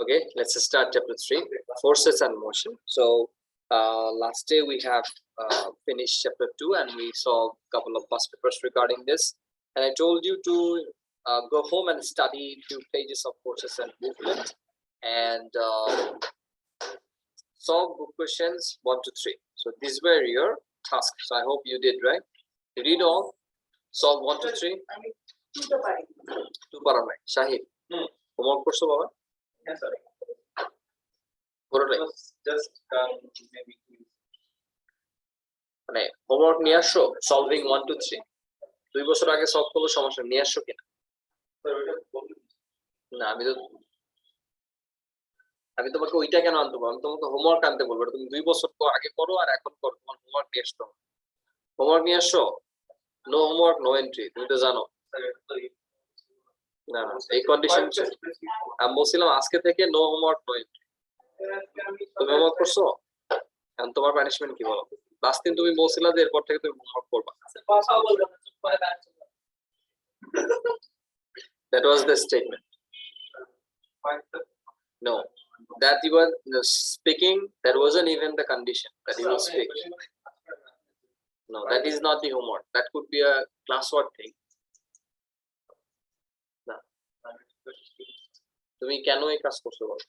Okay, let's start chapter 3, forces and motion. So last day we have finished chapter 2 and we saw a couple of past papers regarding this. And I told you to go home and study a few pages of forces and movement and solve book questions 1 to 3. So these were your tasks. So I hope you did, right? You read all, solve 1 to 3. 2 para right. Shahid, homework করছো বাবা? Yes, sorry. Just maybe মানে homework নিয়ে আসো solving 1 to 3 2 বছর আগে solve করলে সমস্যা নিয়ে আসো কিনা না আমি তোমাকে ওইটা কেন আনতে বলবো আমি তোমাকে হোমওয়ার্ক আনতে বলবো তুমি 2 বছর আগে করো আর এখন করো তোমার হোমওয়ার্ক নিয়ে আসো হোমওয়ার্ক নিয়ে আসো নো হোমওয়ার্ক নো এন্ট্রি তুমি তো জানো না এই কন্ডিশন আমি বলছিলাম আজকে থেকে নো হোমওয়ার্ক নো এন্ট্রি তুমি হোমওয়ার্ক করছো এখন তোমার পানিশমেন্ট কি বলো লাস্ট দিন তুমি বলছিলা যে এরপর থেকে তুমি হোমওয়ার্ক করবা that was the statement no that you were speaking that wasn't even the condition that you will speak no that is not the homework that could be a classwork thing না তুমি কেন এই কাজ করছো বলো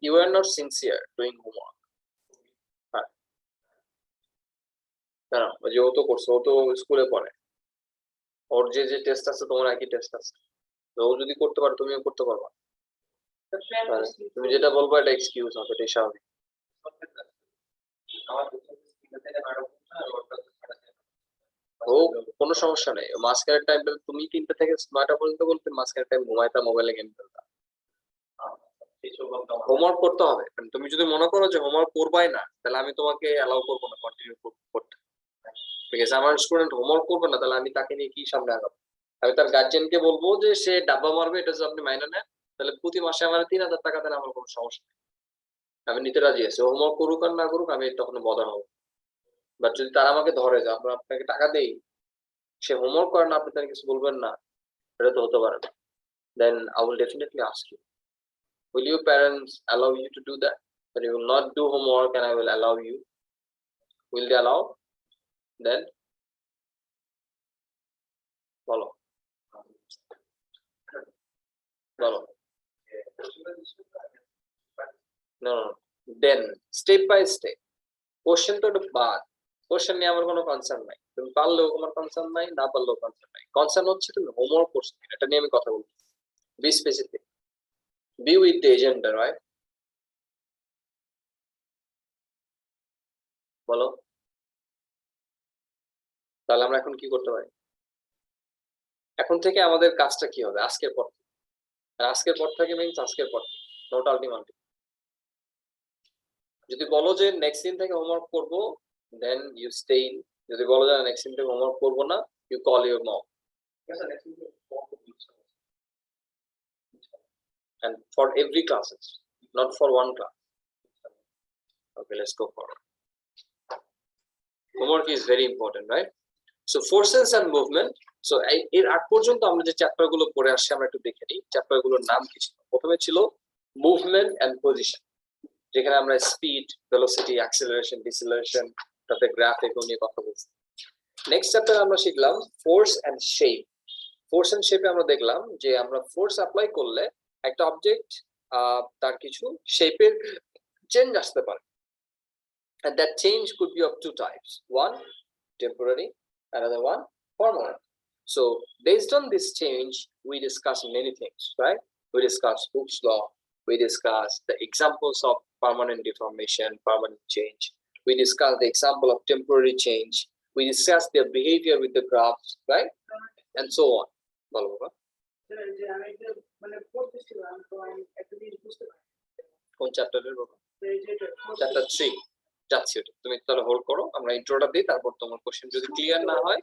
you are not sincere doing homework না যে ও তো করছে ও তো স্কুলে পড়ে ওর যে টেস্ট আছে তোমার একই টেস্ট আছে তো ও যদি করতে পারে তুমিও করতে পারবা তুমি যেটা বলবো এটা এক্সকিউজ হবে এটা স্বাভাবিক ও কোনো সমস্যা নেই মাঝখানের টাইমটা তুমি 3টা থেকে 9টা পর্যন্ত বলতে মাঝখানের টাইম ঘুমাইতা মোবাইলে গেম খেলতা হোমওয়ার্ক করতে হবে তুমি যদি মনে করো যে হোমওয়ার্ক করবাই না তাহলে আমি তোমাকে অ্যালাউ করবো না কন্টিনিউ করতে ঠিক আছে আমার স্টুডেন্ট হোমওয়ার্ক করবে না তাহলে আমি তাকে নিয়ে কি সামনে আগাবো আমি তার গার্জিয়ানকে বলবো যে সে ডাব্বা মারবে এটা যদি আপনি মাইনে নেন তাহলে প্রতি মাসে আমার 3000 টাকা দেন আমার কোনো সমস্যা নেই আমি নিতে রাজি আছি হোমওয়ার্ক করুক আর না করুক আমি তখন বদল হবো বাট যদি তারা আমাকে ধরে যে আমরা আপনাকে টাকা দেই সে হোমওয়ার্ক করে না আপনি তার কিছু বলবেন না এটা তো হতে পারে না then I will definitely ask you will your parents allow you to do that but you will not do homework and I will allow you will they allow then follow no then step by step question to the baad question নিয়ে আমার কোনো concern নাই তুমি পারলেও তোমার concern নাই না পারলেও কনসার্ন নাই কনসার্ন হচ্ছে তুমি হোমওয়ার্ক করছো এটা নিয়ে আমি কথা বলছি B specific be with the agenda right বলো তাহলে আমরা এখন কি করতে পারি এখন থেকে আমাদের কাজটা কি হবে আজকের পর থেকে মিন্স আজকের পর নোট আলটিমেটলি যদি বলো যে নেক্সট দিন থেকে হোমওয়ার্ক করব দেন ইউ স্টে ইন যদি বলো যে নেক্সট দিন থেকে হোমওয়ার্ক করব না you call your mom and for every classes not for one class okay let's go forward homework is very important right so forces and movement so এর আগ পর্যন্ত আমরা যে চ্যাপ্টার গুলো পড়ে আসছি আমরা একটু দেখে নিই চ্যাপ্টার গুলোর নাম কি ছিল প্রথমে ছিল মুভমেন্ট এন্ড পজিশন যেখানে আমরা স্পিড ভেলোসিটি অ্যাক্সেলারেশন ডিসেলারেশন তাতে গ্রাফ এগুলো নিয়ে কথা বলছি নেক্সট চ্যাপ্টারে আমরা শিখলাম force and shape force and শেপে আমরা দেখলাম যে আমরা ফোর্স অ্যাপ্লাই করলে একটা অবজেক্ট তার কিছু শেপের চেঞ্জ আসতে পারে and that change could be of two types one temporary another one permanent so based on this change we discuss many things right we discuss Hooke's law we discuss the examples of permanent deformation permanent change we discuss the example of temporary change we discuss their behavior with the graphs right and so on bolo baba কোন চ্যাপ্টারের বাবা chapter 3 যাচ্ছি ওটা তুমি তাহলে hold করো আমরা ইন্ট্রোটা দিই তারপর তোমার কোশ্চেন যদি ক্লিয়ার না হয়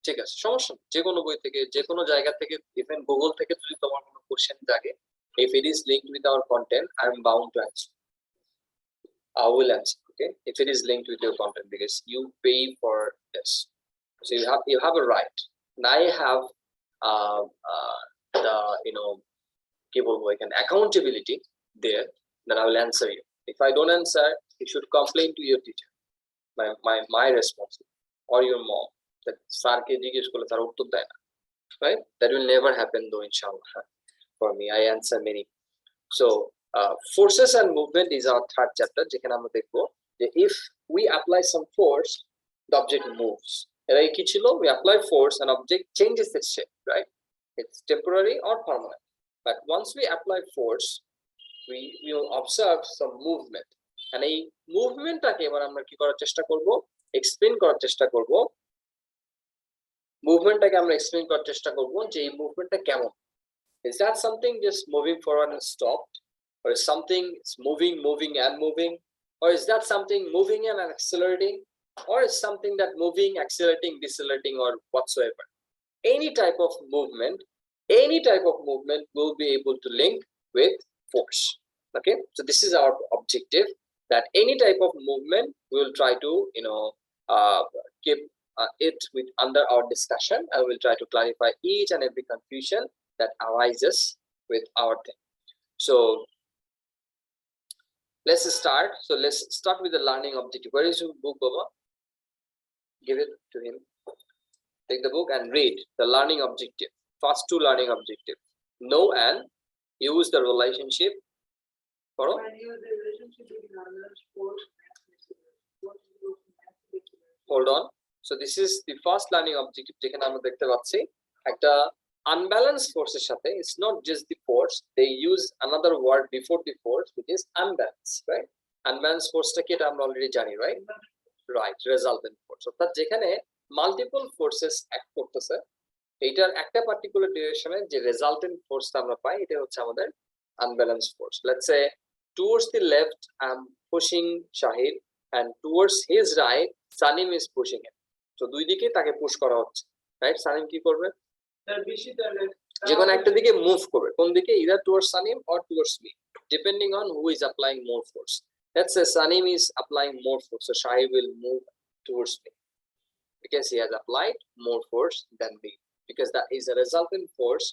ঠিক আছে সমস্যা যে কোনো বই থেকে যে কোনো জায়গা থেকে ইভেন গুগল থেকে যদি তোমার কোনো কোশ্চেন জাগে if it is linked with our content I am bound to answer I will answer okay if it is linked with your content because you pay for this so you have a right and I have the কি বলবো এখানে accountability there, then I will answer you. If I don't answer, you should complain to your teacher, my responsibility, or your mom, that স্যারকে জিজ্ঞেস করলে তার উত্তর দেয় না, right? That will never happen though, inshallah. For me, I answer many. So forces and movement is our third chapter, যেখানে আমরা দেখবো যে if we apply some force, the object moves. এর কি ছিল, we apply force and object changes its shape, right? It's temporary or permanent, but once we apply force, we will observe some movement, and এই মুভমেন্টটাকে এবার আমরা কি করার চেষ্টা করব, এক্সপ্লেইন করার চেষ্টা করব। মুভমেন্টটাকে আমরা এক্সপ্লেইন করার চেষ্টা করব যে এই মুভমেন্টটা কেমন। Is that something just moving forward and stopped, or is something moving and moving, or is that something moving and accelerating, or is something that moving, accelerating, decelerating, or whatsoever? Any type of movement will be able to link with force. Okay, so this is our objective, that any type of movement we will try to keep it with under our discussion, and we will try to clarify each and every confusion that arises with our thing. So let's start. So let's start with the learning objective. Where is your book, Baba? Give it to him. Take the book and read the learning objective. First two learning objective: know and use the relationship. Follow? Hold on. So this is the first learning objective. যেখানে আমরা দেখতে পাচ্ছি একটা unbalanced force এর সাথে, it's not just the force, they use another word before the force, which is unbalance, right? Unbalanced force টা কি, এটা আমরা অলরেডি জানি, right? Right, resultant force, অর্থাৎ যেখানে মাল্টিপল ফোর্সেস অ্যাক্ট করতেছে, এইটার একটা পার্টিকুলার ডিরেকশনে যে রেজাল্টেন্ট ফোর্সটা আমরা পাই, এটা হচ্ছে আমাদের unbalanced force. Let's say towards the left I'm pushing Shahid, and towards his right Sanim is pushing him. So দুই দিকে তাকে পুশ করা হচ্ছে, রাইট? সানিম কি করবে, যে কোনো একটা দিকে মুভ করবে, কোন দিকে, either towards Sanim or towards me, depending on who is applying more force. Let's say Sanim is applying more force, so Shahid will move towards me because he has applied more force than me, because that is a resultant force,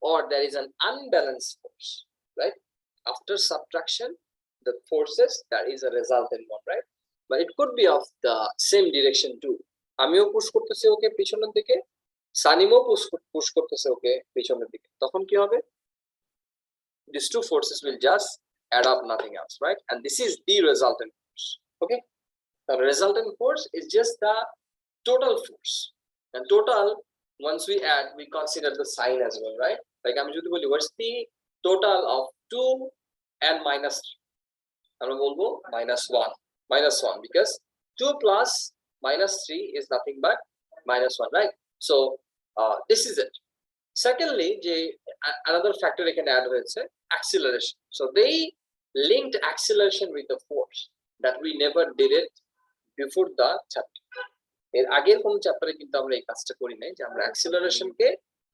or there is an unbalanced force, right? After subtraction, the forces, that is a resultant one, right? But it could be of the same direction too. আমিও push করতেছি ওকে পিছনের দিকে, সানিমও push করতেছে ওকে পিছনের দিকে, তখন কি হবে, these two forces will just add up, nothing else, right? And this is the resultant force. Okay, the resultant force is just the total force, and total, once we add, we consider the sign as well, right? Like আমি যদি বলি what's the total of 2 and minus 3, আমরা বলবো -1, because 2 plus -3 is nothing but -1, right? So this is it. Secondly, another factor এখানে add হয়েছে, acceleration. So they linked acceleration with the force that we never did it before the chapter. এর আগের কোন চ্যাপ্টারে কিন্তু আমরা এই কাজটা করি নাই, যে আমরা অ্যাক্সিলারেশনকে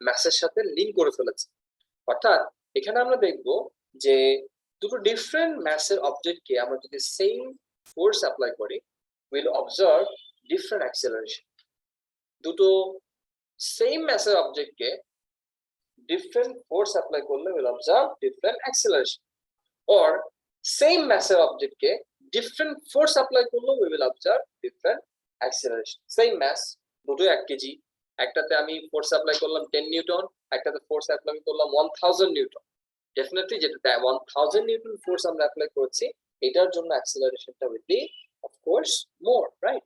ম্যাসের সাথে লিংক করে ফেলেছি। অর্থাৎ এখানে আমরা দেখব যে দুটো ডিফারেন্ট ম্যাসের অবজেক্টকে আমরা যদি সেম ফোর্স অ্যাপ্লাই করি, উইল অবজার্ভ ডিফারেন্ট অ্যাক্সিলারেশন। দুটো সেম ম্যাসের অবজেক্টকে ডিফারেন্ট ফোর্স অ্যাপ্লাই করলে will observe different acceleration, or same ম্যাসের অবজেক্টকে ডিফারেন্ট ফোর্স অ্যাপ্লাই করলে we will observe different acceleration. Same mass, দুটো 1 কেজি, একটাতে আমি ফোর্স অ্যাপ্লাই করলাম 10 নিউটন, একটাতে ফোর্স অ্যাপ্লাই করলাম 1000 নিউটন, ডেফিনেটলি যেটা 1000 নিউটন ফোর্স আমরা অ্যাপ্লাই করছি, এটার জন্য অ্যাক্সিলারেশনটা will be of course more, right?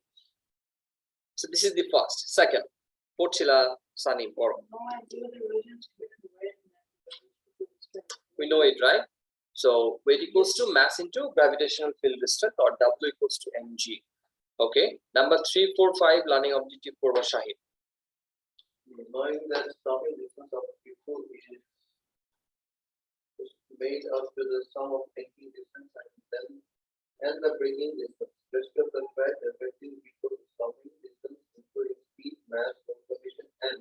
So this is the first. Second, পড়ছিলা সানি পড়ো। We know it, right? So weight equals to mass into gravitational field distance, or W equals to mg. Okay, number 3, 4, 5 learning objective for Shahid. Knowing that stopping distance of people is made up to the sum of taking distance and the bringing distance. Discuss the fact affecting people stopping distance, including speed, mass, conservation, and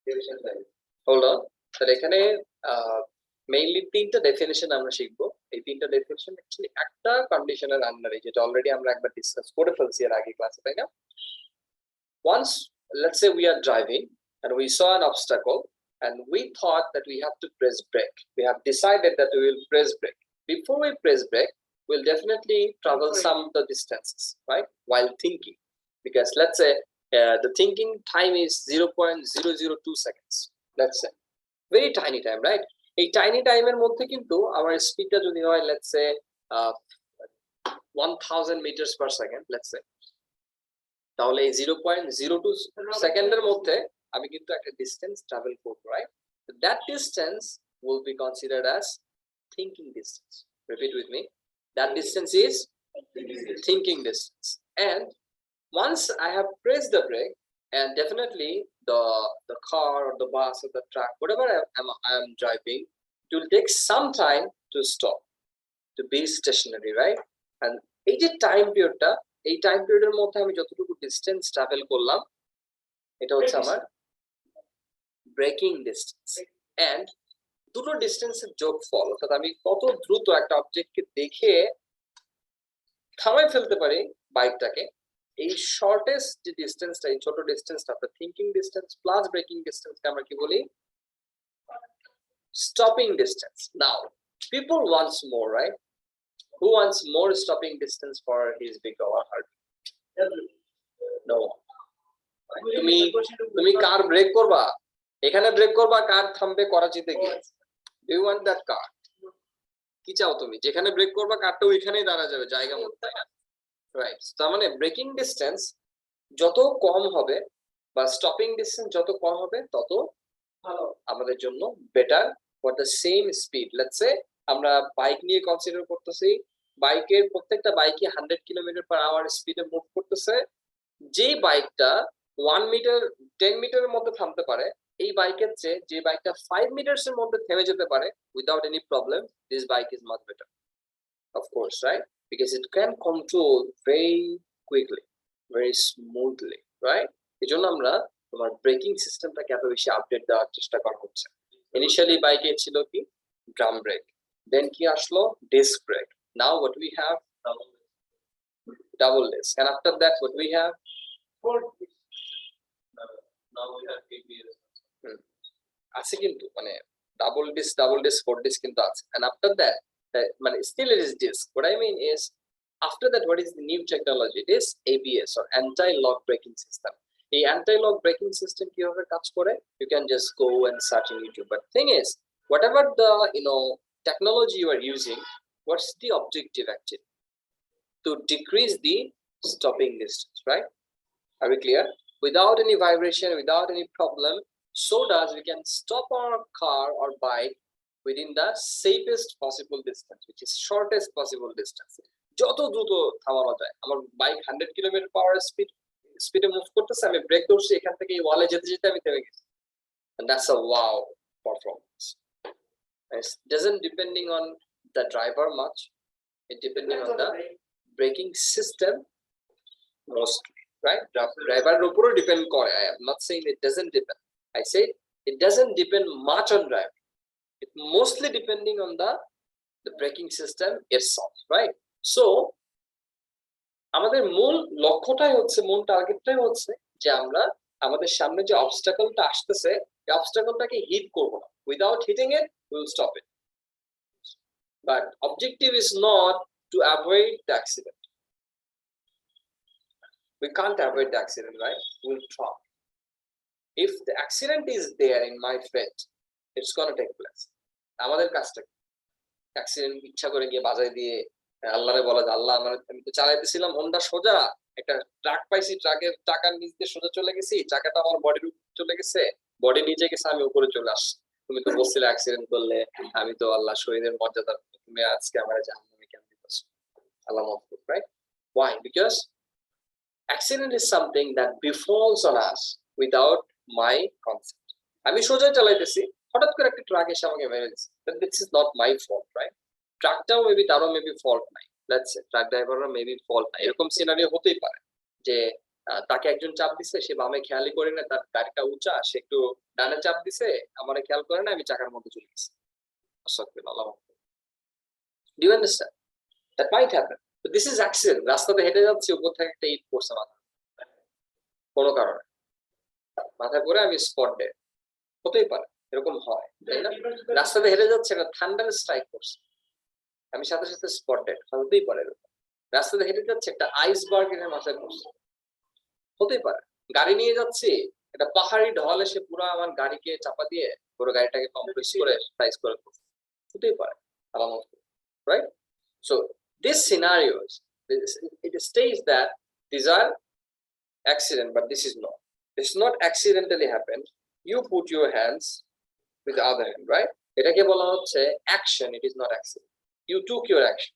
direction time. Hold on. তাহলে এখানে mainly তিনটা definition আমরা শিখবো। এই তিনটা definition actually একটা কন্ডিশনের আন্ডারে, যেটা অলরেডি আমরা একবার ডিসকাস করে ফেলছি এর আগে ক্লাসে, তাই না? Once, let's say we are driving and we saw an obstacle and we thought that we have to press brake. We have decided that we will press brake. Before we press brake, we'll definitely travel some of the distances, right, while thinking, because let's say the thinking time is 0.002 seconds, let's say, very tiny time, right? এই tiny time এর মধ্যে কিন্তু আমার স্পিডটা যদি হয় let's say 1000 meters per second, let's say, তাহলে এই 0.02 সেকেন্ডের মধ্যে আমি কিন্তু একটা ডিসটেন্স ট্রাভেল করব, right? That distance will be considered as thinking distance. Repeat with me. That distance is thinking distance. And once I have pressed the brake, and definitely the car or the bus or the truck, whatever I am driving, it will take some time to stop, to be stationary, right? And এই যে time পিরিয়ডটা, এই time পিরিয়ডের মধ্যে আমি যতটুকু distance travel করলাম, এটা হচ্ছে আমার ব্রেকিং ডিসটেন্স। এন্ড দুটো ডিসটেন্সের যোগফল, অর্থাৎ আমি কত দ্রুত একটা অবজেক্টকে দেখে থামাই ফেলতে পারি বাইকটাকে, এই শর্টেস্ট যে ডিসটেন্সটা, এই ছোট ডিসটেন্সটা, অর্থাৎ থিঙ্কিং ডিসটেন্স প্লাস ব্রেকিং ডিসটেন্সকে আমরা কি বলি? Stopping distance. Now people wants more, right? Who wants more stopping distance for his vehicle or her? No. তুমি কার ব্রেক করবা, এখানে ব্রেক করবা, কার থামবে করাচিতে গিয়ে? Do you want that car? কি চাও তুমি? যেখানে ব্রেক করবা কারটা ওইখানেই দাঁড়া যাবে জায়গা মতো, তাই না? রাইট। তার মানে ব্রেকিং ডিসটেন্স যত কম হবে বা স্টপিং ডিসটেন্স যত কম হবে তত ভালো আমাদের জন্য, better for the same speed. Let's say আমরা বাইক নিয়ে কনসিডার করতেছি, বাইকের প্রত্যেকটা বাইকই 100 km/h স্পিডে মুভ করতেছে। যেই বাইকটা 1 মিটার 10 মিটারের মধ্যে থামতে পারে, এই বাইকের চেয়ে যে বাইকটা 5 মিটারস এর মধ্যে থেমে যেতে পারে without any problem, this bike is much better, of course, right? Because it can control very quickly, very smoothly, right? এই জন্য আমরা তোমার ব্রেকিং সিস্টেমটাকে এত বেশি আপডেট দেওয়ার চেষ্টা করা হচ্ছে। ইনিশিয়ালি বাইকে ছিল কি ড্রাম ব্রেক, দেন কি আসলো disc brake, now what we have double disc, and after that what we have four disc. Now we have ABS আছে কিন্তু মানে double disc four disc কিন্তু আছে, and after that মানে still it is disc. What I mean is after that what is the new technology? It is ABS or anti-lock braking system. এই anti-lock braking system কিভাবে কাজ করে, you can just go and search in YouTube. But thing is, whatever the technology you are using, what's the objective actually? To decrease the stopping distance, right? Are we clear? Without any vibration, without any problem, so does we can stop our car or bike within the safest possible distance, which is shortest possible distance. যত দ্রুত থামানো যায়। আমার bike 100 km/h স্পিডে move করতেছে, আমি break ধরছি, এখান থেকে এই ওয়ালে যেতে যেতে আমি থেমে গেছি, and that's a wow performance. It doesn't depending on the driver much, it depending on the braking system mostly, right? Driver উপরে depend করে, I am not saying it doesn't depend, I say it doesn't depend much on driver, it mostly depending on the braking system itself, right? So আমাদের মূল লক্ষ্যটাই হচ্ছে, মূল টার্গেটটাই হচ্ছে যে আমরা আমাদের সামনে যে অবস্টাকলটা আসতেছে, এই অবস্টাকলটাকে হিট করব না, without hitting it we will stop it. But objective is not to avoid the accident. We can't avoid the accident, right? We'll try. If the accident is there in my fate, it's gonna take place. আমাদের কাজটা accident ইচ্ছা করে গিয়ে বাজায় দিয়ে আল্লাহরে বলা যে আল্লাহ আমি তো চালাইতেছিলাম হোন্ডা সোজা, একটা ট্রাক পাইছি, ট্রাকের টাকার নিচ দিয়ে সোজা চলে গেছি, চাকাটা আমার বডির উপর চলে গেছে, বডি নিচে গেছে, আমি উপরে চলে আসছি, তুমি তো বলছিলে অ্যাক্সিডেন্ট করলে আমি তো আল্লাহ শহীদের মর্যাদা, তুমি আজকে আমার জাহান্নামে কেন দিতেছো? আল্লাহ মাফ করুক, right? Why? Because accident is something that befalls on us without my consent. আমি সোজা চালাইতেছি, হঠাৎ করে একটা ট্রাক এসে আমাকে মেরে দিচ্ছে, this is not my fault, right? ট্রাকটাও মেবি তারও মেবি ফল্ট নাই, লেটস সে ট্রাক ড্রাইভারও মেবি ফল্ট নাই, এরকম সিনারিও হতেই পারে যে তাকে একজন চাপ দিছে, সে বামে খেয়ালই করে না, তার গাড়িটা উঁচা, সে একটু ডানে চাপ দিছে, আমার খেয়াল করে না, আমি চাকার মধ্যে চলে গেছি। Do you understand? That might happen. But this is accident. রাস্তাতে হেঁটে যাচ্ছি, উপর থেকে একটা ইট পড়ছে মাথা, কোনো কারণে মাথায় পড়ে আমি স্পট ডেড, হতেই পারে, এরকম হয়, তাই না? রাস্তাতে হেঁটে যাচ্ছে, একটা থান্ডার স্ট্রাইক করছে, আমি সাথে সাথে স্পট ডেড, হতেই পারে এরকম। রাস্তাতে হেঁটে যাচ্ছে, একটা আইসবার্গ এর মাথায় পড়ছে, হতেই পারে। গাড়ি নিয়ে যাচ্ছি, একটা পাহাড়ি ঢল এসে পুরো আমার গাড়িকে চাপা দিয়ে পুরো গাড়িটাকে কম্প্রেস করে সাইজ করে ফেলছে, হতেই পারে আলামত, right? So these scenarios, it states that these are accident, but this is not. This is not accidentally happened. You put your hands with the other hand, right? এটাকে বলা হচ্ছে action. It is not accident. You took your action.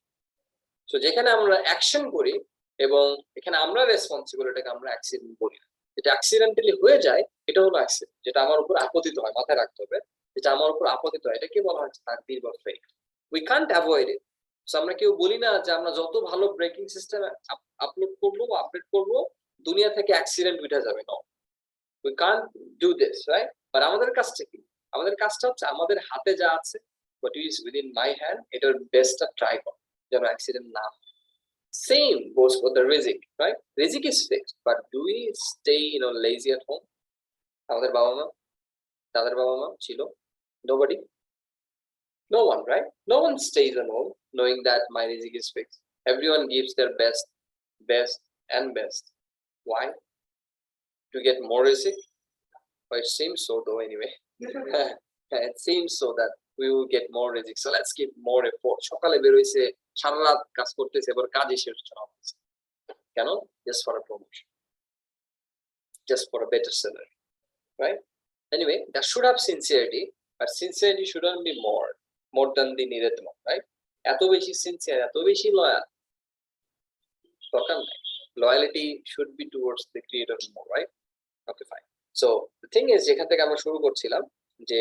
So যেখানে আমরা action করি এবং এখানে আমরা responsible, এটাকে আমরা অ্যাক্সিডেন্ট বলি না। যেটা অ্যাক্সিডেন্টালি হয়ে যায় এটা হলো অ্যাক্সিডেন্ট, যেটা আমার উপর আপতিত হয়, মাথায় রাখতে হবে, যেটা আমার উপর আপতিত হয় এটাকে বলা হচ্ছে তাকদীর বা fate. We can't avoid it. So আমরা কেউ বলি না যে আমরা যত ভালো ব্রেকিং সিস্টেম আপলোড করবো বা আপডেট করবো দুনিয়া থেকে অ্যাক্সিডেন্ট উঠে যাবে না। We can't do this, right? But আমাদের কাজটা কি? আমাদের কাজটা হচ্ছে আমাদের হাতে যা আছে, what is within my hand, এটার বেস্টটা ট্রাই করা যেন অ্যাক্সিডেন্ট না হয়। Same goes for the rizik, right? Rizik is fixed, but do we stay, lazy at home? আমাদের বাবা মা, তাদের বাবা মা ছিল, nobody, no one, right? No one stays at home knowing that my rizik is fixed. Everyone gives their best, and best. Why? To get more rizik? Well, it seems so though anyway. It seems so that we will get more rizik. So let's give more effort. সকালে বের হইছে, সারা রাত কাজ করতেছে, এবার কাজে শেষ হচ্ছে না। কেন? Just for a promotion, just for a better salary, right? Anyway, that should have sincerity, but sincerity shouldn't be more than the needed one, right? এত বেশি sincere, এত বেশি loyal দরকার নাই। Loyalty should be towards the creator more, right? Okay, fine. So the thing is, যেখান থেকে আমরা শুরু করছিলাম যে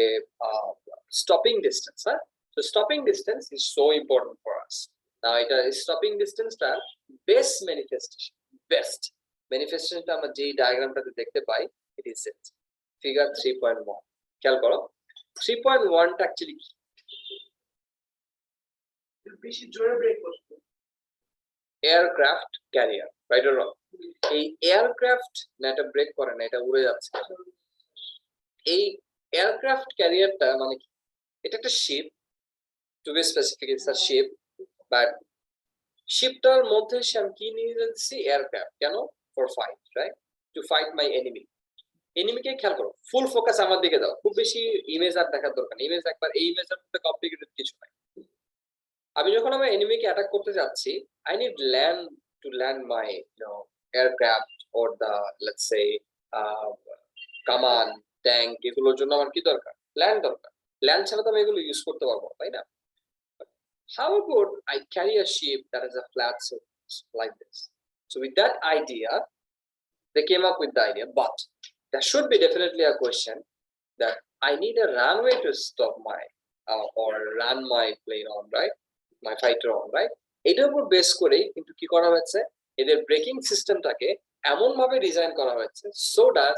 stopping distance, huh? So stopping distance is so important for us. Now এটা stopping distance টা best manifestationটা আমরা যে ডায়াগ্রামটাতে দেখতে পাই, it is it figure 3.1. খেয়াল করো 3.1 টা অ্যাকচুয়ালি কি? বেশি জোরে ব্রেক করতে aircraft carrier, right or wrong? এই এয়ারক্রাফট না এটা ব্রেক করে না, এটা উড়ে যাচ্ছে। এই এয়ারক্রাফট ক্যারিয়ারটা মানে কি? এটা একটা ship, to be specific it's a ship, but শিপটার মধ্যে আমি কি নিয়ে যাচ্ছি? এয়ারক্রাফট। কেন? For fight, right? To fight my enemy. এনিমিকে খেয়াল করো, ফুল ফোকাস আমার দিকে দাও, খুব বেশি ইমেজ আর দেখার দরকার নেই। ইমেজ একবার, এই ইমেজের মধ্যে কমপ্লিকেটেড কিছু নাই। আমি যখন আমার এনিমিকে অ্যাটাক করতে যাচ্ছি, I need land my aircraft or the let's say কামান, ট্যাঙ্ক, এগুলোর জন্য আমার কি দরকার? ল্যান্ড দরকার। ল্যান্ড ছাড়া তো আমি এগুলো ইউজ করতে পারবো, তাই না? How about I carry a ship that has a flat surface like this? So with that idea, they came up with the idea, but there should be definitely a question that I need a runway to stop my or run my plane on, right? My fighter on, right? এটার উপর base করেই কিন্তু কি করা হয়েছে, এদের breaking সিস্টেমটাকে এমন ভাবে ডিজাইন করা হয়েছে so that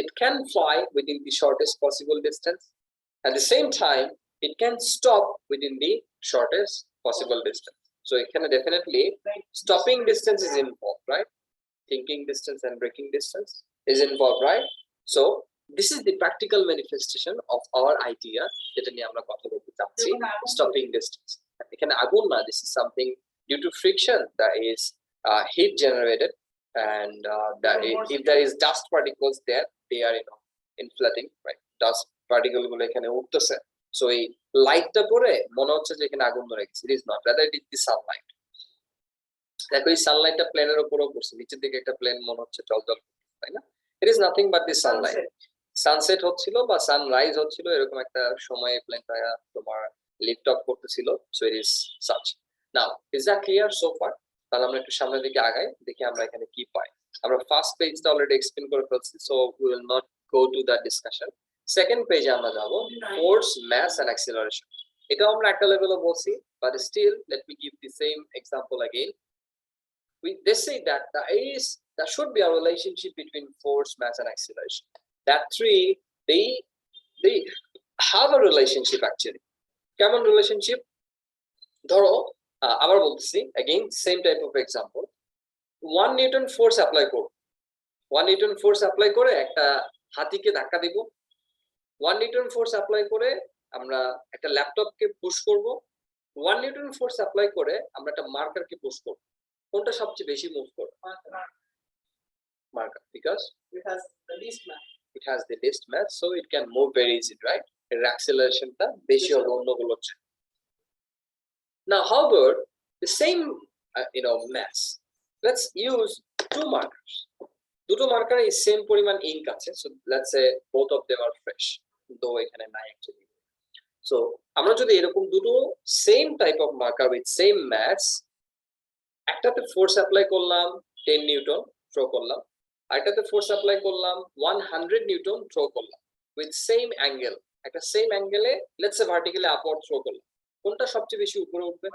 it can fly within the shortest possible distance, at the same time it can stop within the shortest possible distance. So এখানে definitely stopping distance is involved, right? Thinking distance and braking distance is involved, right? So this is the practical manifestation of our idea যেটা নিয়ে আমরা কথা বলতে চাচ্ছি, stopping distance. এখানে আগুন না, this is something due to friction that is heat generated, and that if there is dust particles there, they are inflating, right? Dust particle গুলো এখানে উঠতেছে, so এই লাইটটা পড়ে মনে হচ্ছে যে এখানে আগুন ধরে গেছে। It is not, rather it is the sunlight. দেখো এই সানলাইটটা প্লেনের উপরও পড়ছে, নিচের দিকে একটা প্লেন মনে হচ্ছে জলজল, তাই না? It is nothing but the sunlight. Sunset হচ্ছিল বা সানরাইজ হচ্ছিল, এরকম একটা সময়ে প্লেনটা তোমার লিফট অফ করতেছিল, so it is such. Now is that clear so far? তাহলে আমরা একটু সামনের দিকে আগাই, দেখি আমরা এখানে কি পাই। আমরা ফার্স্ট পেজটা অলরেডি এক্সপ্লেন করে ফেলছি, so we will not go to that discussion. Second পেজে আমরা যাব, ফোর্স, মাস এন্ড অ্যাক্সিলারেশন। এটাও আমরা একটা লেভেলে বলছি, but still let me give the same example again. They say that there should be a relationship between force, mass and acceleration. That three, they have a relationship actually. কেমন relationship? ধরো আবার বলতেছি, again same type of example. 1 newton force apply করব, 1 newton force apply করে একটা হাতিকে ধাক্কা দিব, 1 নিউটন ফোর্স অ্যাপ্লাই করে আমরা একটা ল্যাপটপকে পুশ করব, 1 নিউটন ফোর্স অ্যাপ্লাই করে আমরা একটা মার্কারকে পুশ করব, কোনটা সবচেয়ে বেশি মুভ করবে? Marker, because It has the least mass. it has the least mass, so it can move very easily, right? এর অ্যাক্সেলারেশনটা বেশি হবে অন্যগুলোর চেয়ে। Now, how about the same, mass? Let's use two markers. দুটো মার্কারে সেম পরিমাণ ink আছে, so let's say both of them are fresh, though এখানে নাই actually. So আমরা যদি এরকম দুটো same type of marker with same mass, একটাতে ফোর্স অ্যাপ্লাই করলাম 10 নিউটন, থ্রো করলাম, আরেকটাতে ফোর্স অ্যাপ্লাই করলাম 100 নিউটন, থ্রো করলাম উইথ সেম অ্যাঙ্গেল, একটা সেম অ্যাঙ্গেলে let's say vertically upward throw করলাম, কোনটা সবচেয়ে বেশি উপরে উঠবে?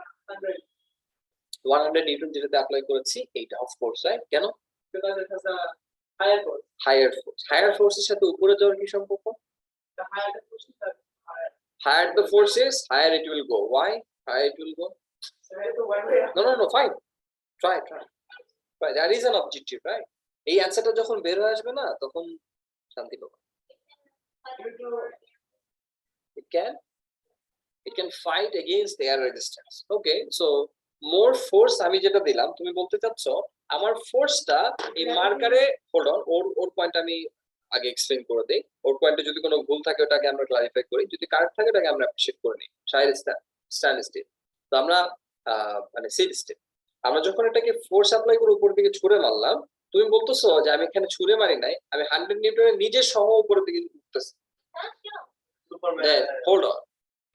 100 নিউটন যেটাতে অ্যাপ্লাই করেছি এইটা, অফ কোর্স, রাইট? কেন? Because it has a higher force. Higher ফোর্সের সাথে উপরে যাওয়ার কি সম্পর্ক? The higher the force, the higher. Higher the force is, higher it will go. Why higher it will go? So we have to one way. No, fine. Try. That is an objective, right? এই অ্যান্সারটা যখন বের হয়ে আসবে না তখন শান্তি পাবো। Due to It can fight against air resistance. Okay, so more force আমি যেটা দিলাম, তুমি বলতে চাচ্ছ আমার ফোর্সটা এই মার্কারে, হোল্ড অন, ওর পয়েন্ট আমি আগে এক্সপ্লেইন করে দেই, ওর পয়েন্টে যদি কোনো ভুল থাকে ওটাকে আমরা ক্লারিফাই করি, যদি কারেক্ট থাকে ওটাকে আমরা অ্যাপ্রিশিয়েট করে নিই। স্ট্যান্ড স্টিল, তো আমরা মানে সিট স্টিল, আমরা যখন এটাকে ফোর্স অ্যাপ্লাই করে উপর দিকে ছুঁড়ে মারলাম, তুমি বলতেছো যে আমি এখানে ছুঁড়ে মারি নাই, আমি 100 নিউটনের নিজের সহ উপরের দিকে উঠতেছি। Superman. হোল্ড অন,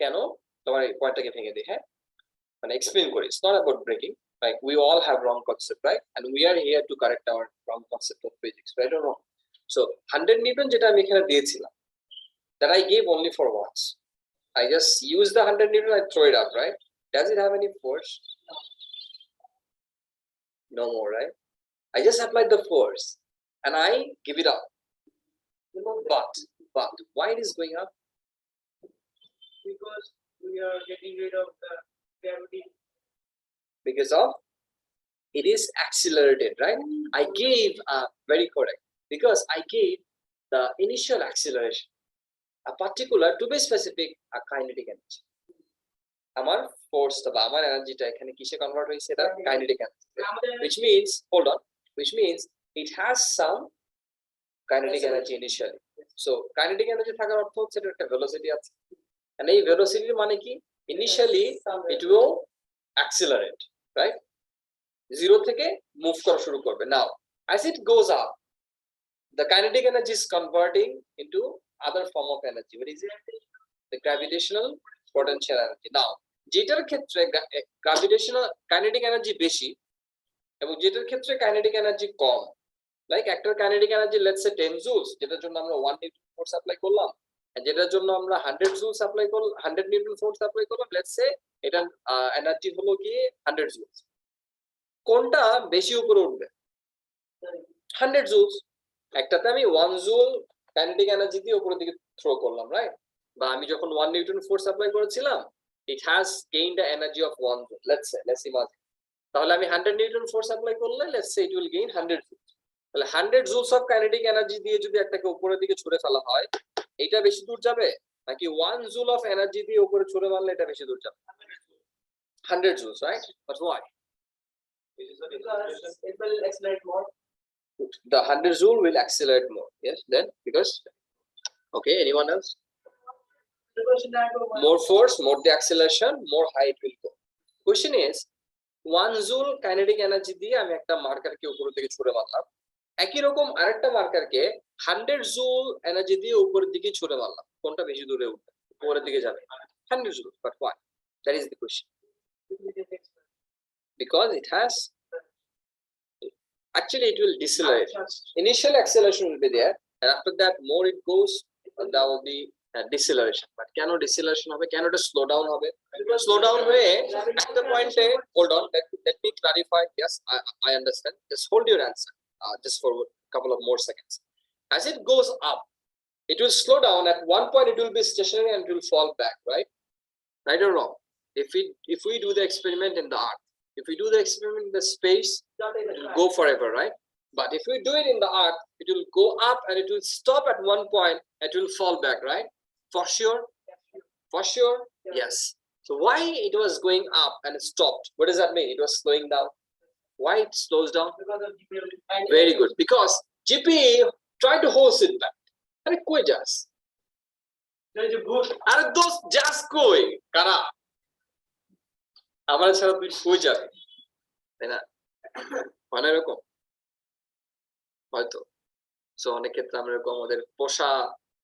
কেন? তোমার এই পয়েন্টটাকে ভেঙে দিই, হ্যাঁ, মানে এক্সপ্লেইন করি। It's not about breaking, like we all have wrong concept, right? And we are here to correct our wrong concept of physics, right or wrong? So 100 newton যেটা আমি এখানে দিয়েছিলাম, that I gave only for once, I just use the 100 newton, I throw it up, right? Does it have any force? No more, right? I just applied the force and I give it up. But why it is going up? Because we are getting rid of the gravity. Because of it is accelerated, right? I gave very correct, because I gave the initial acceleration, a particular, to be specific, a kinetic energy. আমার ফোর্সটা বা আমার এনার্জিটা এখানে কিসে convert হয়েছে? এটা kinetic energy, which means, hold on, which means it has some kinetic energy initially. So kinetic energy থাকার অর্থ হচ্ছে এটা একটা ভেলোসিটি আছে, and এই ভেলোসিটির মানে কি? Initially it will accelerate, right? 0 থেকে মুভ করা শুরু করবে। Now as it goes up, the kinetic energy is converting into other form of energy. What is it? The gravitational potential energy. Now যেটার ক্ষেত্রে gravitational kinetic energy বেশি এবং যেটার ক্ষেত্রে kinetic energy কম, লাইক একটা kinetic energy let's say 10 joules, যেটার জন্য আমরা 1 নিউটন ফোর্স অ্যাপ্লাই করলাম, আর যেটার জন্য আমরা 100 joules অ্যাপ্লাই করলাম, 100 নিউটন ফোর্স অ্যাপ্লাই করলাম, let's say এটা এনার্জি হলো কি 100 joules, কোনটা বেশি উপরে উঠবে? 100 joules। একটাতে আমি 1 joule কাইনেটিক এনার্জি দিয়ে উপরের দিকে থ্রো করলাম, রাইট? বা আমি যখন 1 নিউটন ফোর্স অ্যাপ্লাই করেছিলাম, it has gained the energy of 1 joule, let's imagine, তাহলে আমি 100 নিউটন ফোর্স অ্যাপ্লাই করলে let's say it will gain 100 joules। তাহলে 100 joules of kinetic energy দিয়ে যদি একটাকে উপরের দিকে ছুঁড়ে ফেলা হয়, এটা বেশি দূর যাবে নাকি 1 joule of energy দিয়ে উপরে ছুঁড়ে মারলে এটা বেশি দূর যাবে? 100 joules, right? But why? Because it will accelerate more. The 100 joule will accelerate more. Yes, then because okay, anyone else? The question that More force, more the acceleration, more high it will go. Question is 1 joule kinetic energy দিয়ে আমি একটা মার্কারকে উপরের দিকে ছুঁড়ে মারলাম, একই রকম আরেকটা মার্কারকে 100 joule এনার্জি দিয়ে উপরের দিকে ছুঁড়ে মারলাম, কোনটা বেশি দূরে উঠবে? উপরের দিকে যাবে 100 joule। But why? That is the question. Because it has, actually it will decelerate. Initial acceleration will be there, and after that more it goes, there will be deceleration. But কেন deceleration হবে? কেন এটা slow down হবে? Slow down হয়ে at the point A, hold on, let me clarify. Yes, I understand. Just hold your answer just for a couple of more seconds. As it goes up, it will slow down. At one point it will be stationary and it will fall back, right? Right or wrong? If we do the experiment in the earth, if we do the experiment in the space, it will go forever, right? But if we do it in the earth, it will go up and it will stop at one point, it will fall back, right? For sure? For sure? Yeah. Yes. So why it was going up and stopped? What does that mean? It was slowing down. Why it slows down? Because of GP. Very good. Because GP tried to hold it back. আরে কই যাস? There is a book. আরে দোস্ত যাস কই? কারা? আমার ছাড়া তুই কই যাবি? তাই না? মানে এরকম হয়তো। সো অনেক ক্ষেত্রে আমরা এরকম আমাদের পোষা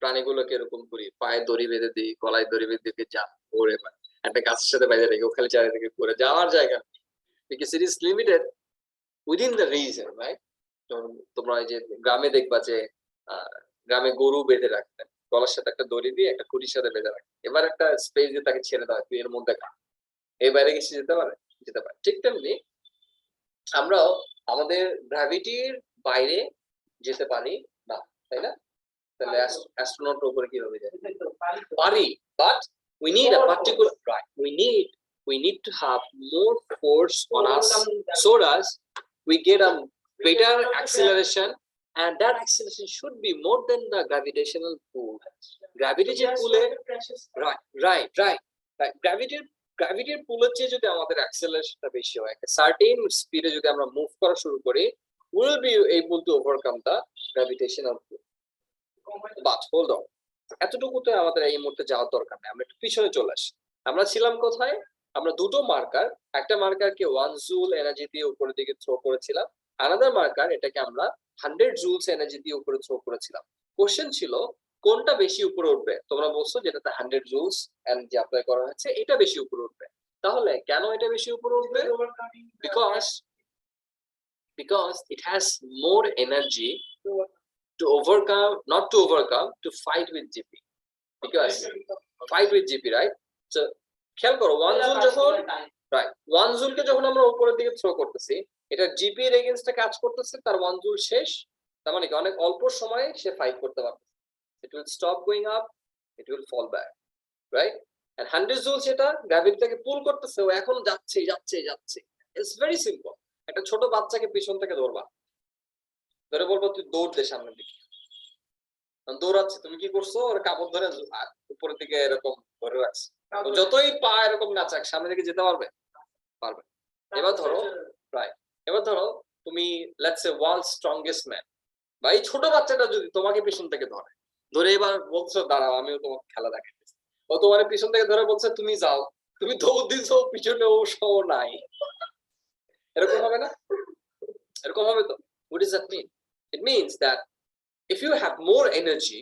প্রাণীগুলোকে এরকম করি, পায়ে দড়ি বেঁধে দিই, গলায় দড়ি বেঁধে দিই, যা ওরে ভাই একটা গাছের সাথে বেঁধে রেখে ও খালি চারিদিকে ঘুরে যাওয়ার জায়গা নেই। because it is limited within the region, right? তোমরা এই যে গ্রামে দেখবা যে গ্রামে গরু বেঁধে রাখতেন, গলার সাথে একটা দড়ি দিয়ে একটা খুঁটির সাথে বেঁধে রাখতেন, এবার একটা স্পেস দিয়ে তাকে ছেড়ে দেওয়া, তুই এর মধ্যে খা, এই বাইরে কিছু যেতে পারে, যেতে পারে। ঠিক তেমনি আমরাও আমাদের গ্র্যাভিটির বাইরে যেতে পারি না, তাই না? তাহলে অ্যাস্ট্রোনট উপরে কিভাবে যায়? পারি, but we need a particular right, we need to have more force on us so that we get a better acceleration, and that acceleration should be more than the gravitational pull. Gravity যে পুলে right গ্র্যাভিটির পুলের চেয়ে যদি আমাদের অ্যাক্সেলারেশনটা বেশি হয়, একটা certain স্পিডে যদি আমরা মুভ করা শুরু করি, we will be able to overcome the gravitational pull. But hold on, এতটুকুতে আমাদের এই মুহূর্তে যাওয়ার দরকার নেই, আমরা একটু পিছনে চলে আসি। আমরা ছিলাম কোথায়? আমরা দুটো মার্কার, একটা মার্কারকে 1 জুল এনার্জি দিয়ে উপরের দিকে থ্রো করেছিলাম, আনাদার মার্কার এটাকে আমরা 100 জুলস এনার্জি দিয়ে উপরে থ্রো করেছিলাম। কোশ্চেন ছিল কোনটা বেশি উপরে উঠবে? তোমরা বলছো যেটাতে 100 জুলস এনার্জি অ্যাপ্লাই করা হয়েছে এটা বেশি উপরে উঠবে। তাহলে কেন এটা বেশি উপরে উঠবে? because it has more energy to overcome, not to overcome, to fight with GP. Because fight with GP, right? So খেয়াল করো 1 জুল যখন রাইট 1 জুলকে যখন আমরা উপরের দিকে থ্রো করতেছি, এটা জিপি এর এগেইনস্টে কাজ করতেছে, তার 1 জুল শেষ, তার মানে কি অনেক অল্প সময়ে সে ফাইট করতে পারবে। it will stop going up, it will fall back, right? and 100 joule সেটা গ্র্যাভিটিটাকে পুল করতেছে, ও এখন যাচ্ছে যাচ্ছে যাচ্ছে। It's very simple. একটা ছোট বাচ্চাকে পিছন থেকে ধরবা, ধরে বলবো তুই দৌড় দে সামনের দিকে, দৌড়াচ্ছে, তুমি কি করছো? ওর কাপড় ধরে উপরের দিকে এরকম ধরে রাখছে, যতই পা এরকম নাচাক সামনের দিকে যেতে পারবে? পারবে। এবার ধরো এবার ধরো তুমি let's say world strongest man, বা এই ছোট বাচ্চাটা যদি তোমাকে পিছন থেকে ধরে, এবার বলছো দাঁড়াও আমিও তোমাকে খেলা দেখাইতেছি, ও তোমার পিছন থেকে ধরে বলছে তুমি যাও, তুমি দৌড় দিছো, পিছনে ও সহ নাই, এরকম হবে না? এরকম হবে তো। what does that mean? It means that if you have more energy,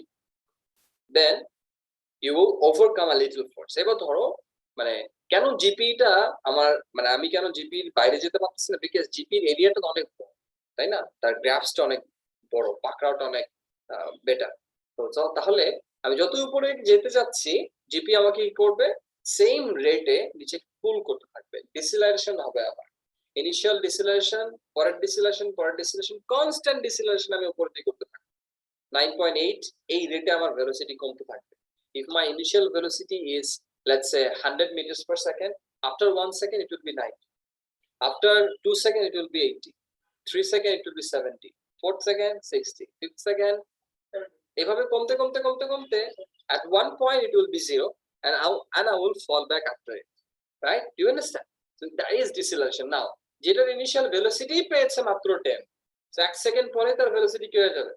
then you will overcome a little force. এবার ধরো মানে কেন জিপিটা আমার, মানে আমি কেন জিপির বাইরে যেতে পারতেছি না? বিকজ জিপির এরিয়াটা তো অনেক বড়, তাই না? তার গ্রাফসটা অনেক বড়, পাকড়াওটা অনেক বেটার। তো তাহলে আমি যত উপরে যেতে যাচ্ছি, জিপি আমাকে কি করবে? সেম রেটে নিচে পুল করতে থাকবে, ডিসেলারেশন হবে আবার, ইনিশিয়াল ডিসেলারেশন, পরের ডিসেলারেশন, কনস্ট্যান্ট ডিসেলারেশন আমি উপর দিকে করতে থাকবো। 9.8 এই রেটে আমার ভেলোসিটি কমতে থাকবে। If my initial velocity is, let's say, 100 meters per second, after 1 second it will be 90, after 2 seconds it will be 80, 3 seconds it will be 70, 4th second 60, 5th second, এভাবে কমতে কমতে কমতে কমতে at one point it will be 0, and I will fall back after it, right? Do you understand? So that is deceleration. Now যেটার initial velocity পেয়েছে মাত্র 10, so 1 second পরে তার velocity কি হয়ে যাবে?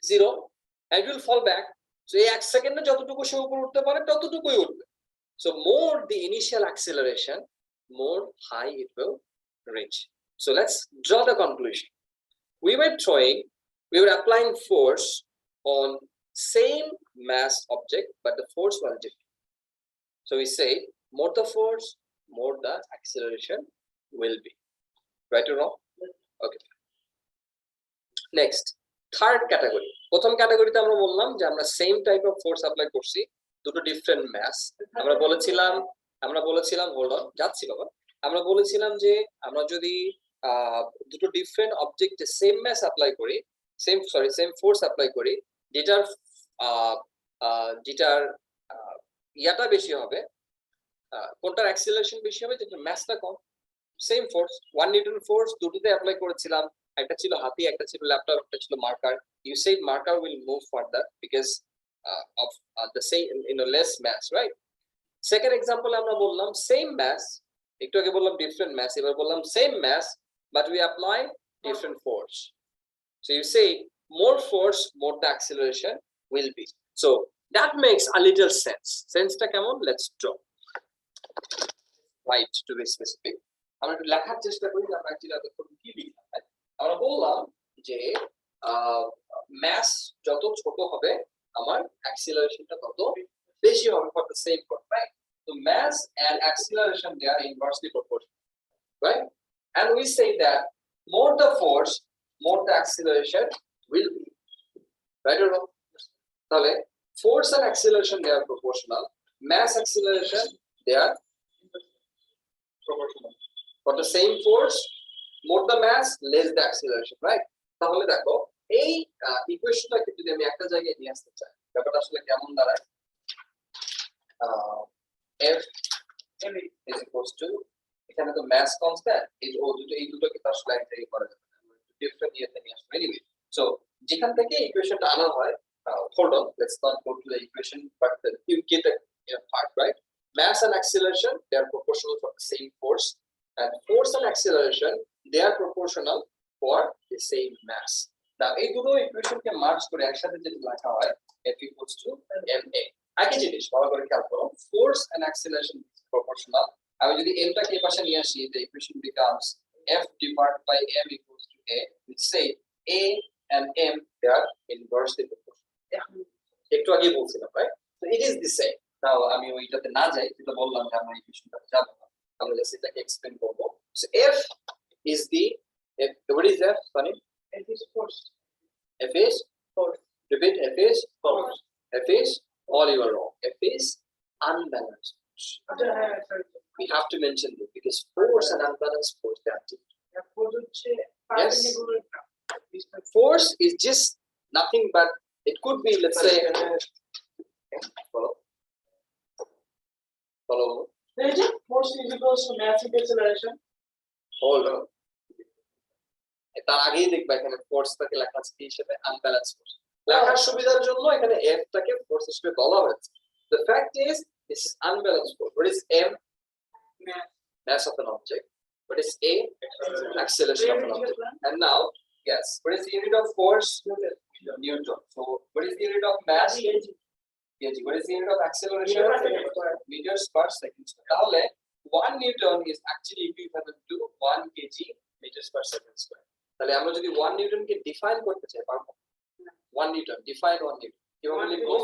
0, and it will fall back. So এই 1 সেকেন্ডে যতটুকু সে উপরে উঠতে পারে ততটুকুই উঠবে। So more the initial acceleration, more high it will reach. So let's draw the conclusion. We were applying force on same mass object, but the force was different. So we say more the force, more the acceleration will be. Right or wrong? Okay. Next, third category. প্রথম ক্যাটাগরিতে আমরা বললাম যে আমরা same type of force apply করছি, দুটো different mass. আমরা বলেছিলাম হোল্ড অন, যাচ্ছি বাবা। আমরা বলেছিলাম যে আমরা যদি দুটো ডিফারেন্ট অবজেক্টে সেম ম্যাস অ্যাপ্লাই করি, সেম ফোর্স অ্যাপ্লাই করি, যেটার ইয়াটা বেশি হবে, কোনটার অ্যাক্সিলারেশন বেশি হবে, যেটার ম্যাসটা কম। সেম ফোর্স 1 নিউটন ফোর্স দুটোতে অ্যাপ্লাই করেছিলাম, একটা ছিল হাতি, একটা ছিল ল্যাপটপ, একটা ছিল marker. You said marker will move farther because of the same, less mass, right? Second example, আমরা বললাম same mass, একটু আগে বললাম different mass, এবার বললাম same mass, but we apply different force. So you say more force, more the acceleration will be. So that makes a little sense. Sense টা কেমন? Let's draw. Right, to be specific. আমরা একটু লেখার চেষ্টা করি আমরা অ্যাকচুয়ালি এতক্ষণ কি লিখলাম। আমরা বললাম যে mass যত ছোট হবে আমার অ্যাক্সিলারেশনটা তত বেশি হবে for the same force, right? So mass and acceleration, they are inversely proportional, right? And we say that more the force, more the acceleration will be, right or wrong? তাহলে force and acceleration, they are proportional. Mass acceleration, they are proportional. For the same force, more the mass, less the acceleration, right? তাহলে দেখো এই ইকুয়েশনটাকে যদি আমি একটা জায়গায় নিয়ে আসতে চাই, ব্যাপারটা আসলে কেমন দাঁড়ায়? F is equals to, এখানে তো mass constant, এই দুটোকে তো আসলে এক জায়গায় করা যাবে না, ডিফারেন্ট ইয়েতে নিয়ে আসবে anyway. So যেখান থেকে ইকুয়েশনটা আনা হয়, hold on, let's not go to the equation, but you get the part, right? Mass and acceleration, they are proportional for the same force, and force and acceleration, they are proportional for the same mass. Now এই দুটো ইকুয়েশনকে merge করে একসাথে যেটা লেখা হয় F equals to ma. একই জিনিস, ভালো করে খেয়াল করো, force and acceleration is proportional. আমি যদি m টাকে এই পাশে নিয়ে আসি, the equation becomes F divided by m equals to a, which say a and m, they are inversely proportional. একটু আগে বলছিলাম, right? So it is the same. Now আমি ওইটাতে না যাই, যেটা বললাম যে আমরা ইকুয়েশনটাতে যাব না, আমরা জাস্ট এটাকে এক্সপ্লেইন করব. So F is the, what is F, Sunny? F is force. F is force. Repeat, F is force. F is, all you are wrong. F is unbalanced force. We have to mention this because force and unbalanced force, they are different. Yes. Force is just nothing but, it could be, let's say, follow. Force is equals to mass and acceleration. Hold on. তার আগেই দেখবা এখানে ফোর্সটাকে লেখা আছে হিসেবে unbalance force. লেখার সুবিধার জন্য এখানে F টাকে ফোর্স হিসেবে বলা হয়েছে। The fact is this is unbalanced force. What is M? Mass of an object. What is A? Acceleration of an object. And now, yes, what is the unit of force? Newton. So what is the unit of mass? kg. What is the unit of acceleration? Meters per second square. তাহলে 1 Newton is actually equivalent to 1 kg meters per second square. তাহলে আমরা যদি 1 Newton কে define করতে চাই পারবো? 1 Newton, define 1 Newton কিভাবে লিখবো?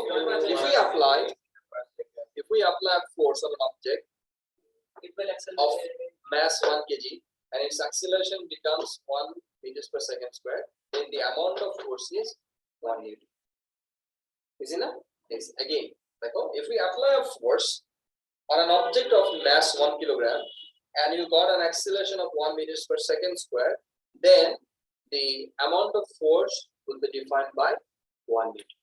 if we apply force on an object of mass 1 kg and its acceleration becomes 1 meters per second square, then the amount of force is 1 newton. Is it not? Yes. Again, if we apply a force on an object of mass 1 kilogram and you got an acceleration of 1 meters per second square, then the amount of force will be defined by 1 newton,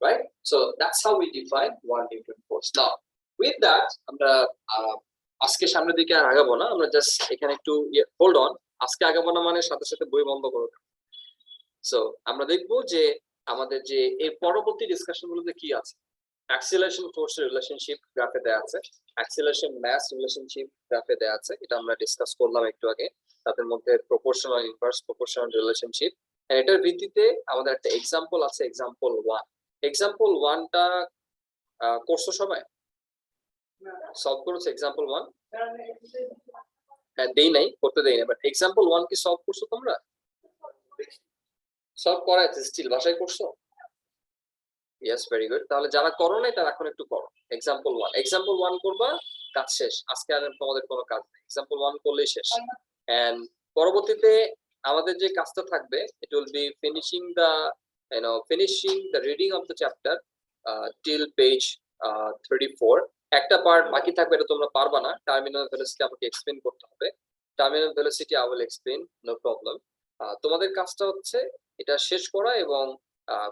right? So that's how we define 1 newton force. Now with that, আমরা আজকে সামনের দিকে আর আগাবো না, আমরা just এখানে একটু hold on. আজকে আগাবো না মানে সাথে সাথে বই বন্ধ করো। সো আমরা দেখবো যে আমাদের যে এই পরবর্তী ডিসকাশন গুলোতে কি আছে। অ্যাক্সিলারেশন ফোর্সের রিলেশনশিপ গ্রাফে দেয়া আছে, অ্যাক্সিলারেশন মাস রিলেশনশিপ গ্রাফে দেয়া আছে, এটা আমরা ডিসকাস করলাম একটু আগে। তাদের মধ্যে প্রপোর্শনাল ইনভার্স প্রপোর্শনাল রিলেশনশিপ, এটার ভিত্তিতে আমাদের একটা এক্সাম্পল আছে, এক্সাম্পল 1। এক্সাম্পল 1টা কোর্স সবাই সলভ করেছে? এক্সাম্পল 1 হ্যাঁ দেই নাই, করতে দেই না, বাট এক্সাম্পল 1 কি সলভ করছো তোমরা? সলভ করা আছে স্টিল, বাসায় করছো? Yes, very good. তাহলে যারা করো নাই তারা এখন একটু করো। এক্সাম্পল 1 করবা, কাজ শেষ। আজকে আর তোমাদের কোনো কাজ নেই, এক্সাম্পল 1 করলেই শেষ। এন্ড পরবর্তীতে আমাদের যে কাজটা থাকবে, it will be finishing the reading of the chapter till page 34। একটা পার্ট বাকি থাকবে, এটা তোমরা পারবা না, টার্মিনাল ভেলোসিটি আমাকে এক্সপ্লেইন করতে হবে। Terminal velocity I will explain, no problem. তোমাদের কাজটা হচ্ছে এটা শেষ করা এবং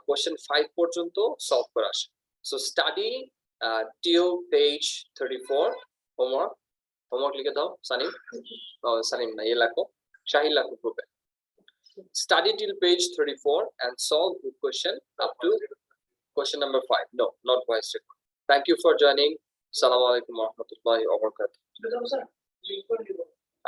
কোশ্চেন 5 পর্যন্ত সলভ করা আসে। So study till page 34। Homework লিখে দাও। সানিম না, এ লেখো, শাহিল লেখো গ্রুপে। Study till page 34 and solve the question up to Question number 5. No, not voice record. Thank you for joining. Assalamu alaikum wa rahmatullahi wa barakatuh. Sir.